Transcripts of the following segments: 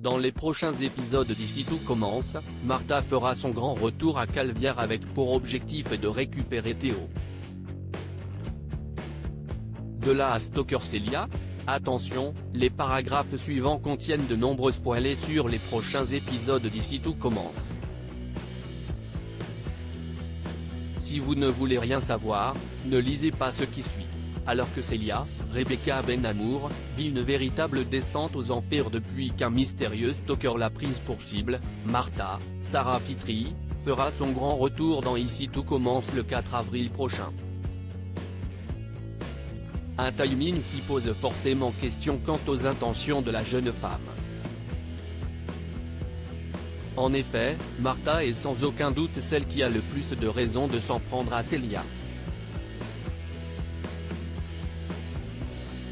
Dans les prochains épisodes d'Ici tout commence, Martha fera son grand retour à Calvière avec pour objectif de récupérer Théo. De là à Stalker Célia ? Attention, les paragraphes suivants contiennent de nombreux spoilers sur les prochains épisodes d'Ici tout commence. Si vous ne voulez rien savoir, ne lisez pas ce qui suit. Alors que Célia, Rebecca Benamour, vit une véritable descente aux enfers depuis qu'un mystérieux stalker l'a prise pour cible, Martha, Sarah Fitri, fera son grand retour dans Ici tout commence le 4 avril prochain. Un timing qui pose forcément question quant aux intentions de la jeune femme. En effet, Martha est sans aucun doute celle qui a le plus de raisons de s'en prendre à Célia.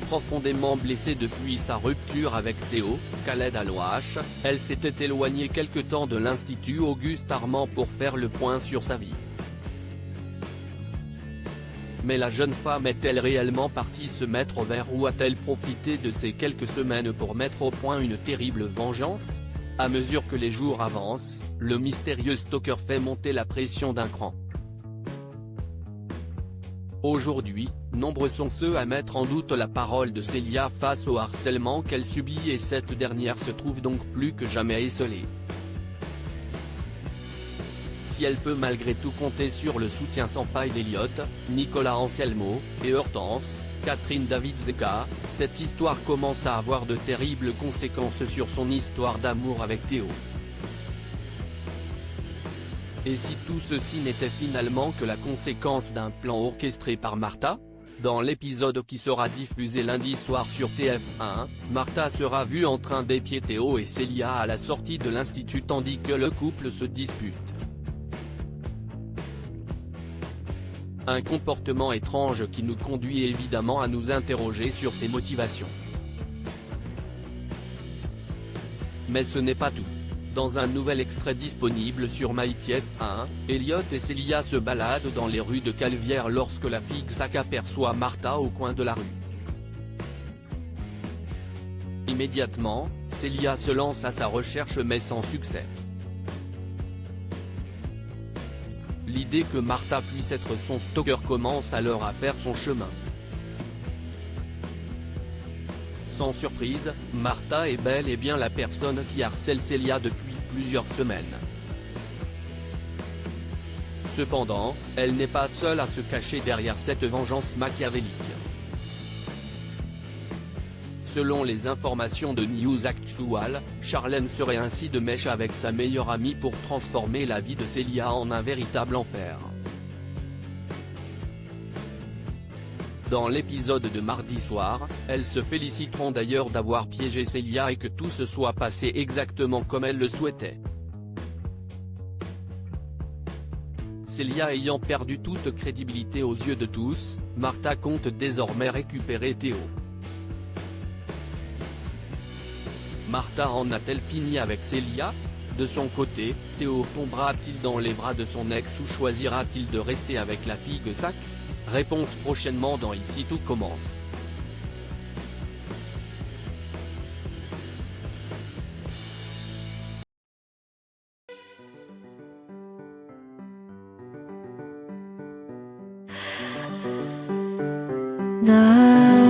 Profondément blessée depuis sa rupture avec Théo, Khaled Alouache, elle s'était éloignée quelque temps de l'Institut Auguste Armand pour faire le point sur sa vie. Mais la jeune femme est-elle réellement partie se mettre au vert ou a-t-elle profité de ces quelques semaines pour mettre au point une terrible vengeance ? À mesure que les jours avancent, le mystérieux stalker fait monter la pression d'un cran. Aujourd'hui, nombreux sont ceux à mettre en doute la parole de Célia face au harcèlement qu'elle subit et cette dernière se trouve donc plus que jamais esselée. Si elle peut malgré tout compter sur le soutien sans faille d'Elliott, Nicolas Anselmo, et Hortense, Catherine David-Zeka, cette histoire commence à avoir de terribles conséquences sur son histoire d'amour avec Théo. Et si tout ceci n'était finalement que la conséquence d'un plan orchestré par Martha ? Dans l'épisode qui sera diffusé lundi soir sur TF1, Martha sera vue en train d'épier Théo et Célia à la sortie de l'institut tandis que le couple se dispute. Un comportement étrange qui nous conduit évidemment à nous interroger sur ses motivations. Mais ce n'est pas tout. Dans un nouvel extrait disponible sur MyTF1, Elliott et Célia se baladent dans les rues de Calvière lorsque la fille Zach aperçoit Martha au coin de la rue. Immédiatement, Célia se lance à sa recherche mais sans succès. L'idée que Martha puisse être son stalker commence alors à faire son chemin. Sans surprise, Martha est bel et bien la personne qui harcèle Célia depuis plusieurs semaines. Cependant, elle n'est pas seule à se cacher derrière cette vengeance machiavélique. Selon les informations de News Actual, Charlène serait ainsi de mèche avec sa meilleure amie pour transformer la vie de Célia en un véritable enfer. Dans l'épisode de mardi soir, elles se féliciteront d'ailleurs d'avoir piégé Célia et que tout se soit passé exactement comme elles le souhaitaient. Célia ayant perdu toute crédibilité aux yeux de tous, Martha compte désormais récupérer Théo. Martha en a-t-elle fini avec Célia ? De son côté, Théo tombera-t-il dans les bras de son ex ou choisira-t-il de rester avec la fille de Zach ? Réponse prochainement dans Ici tout commence. 나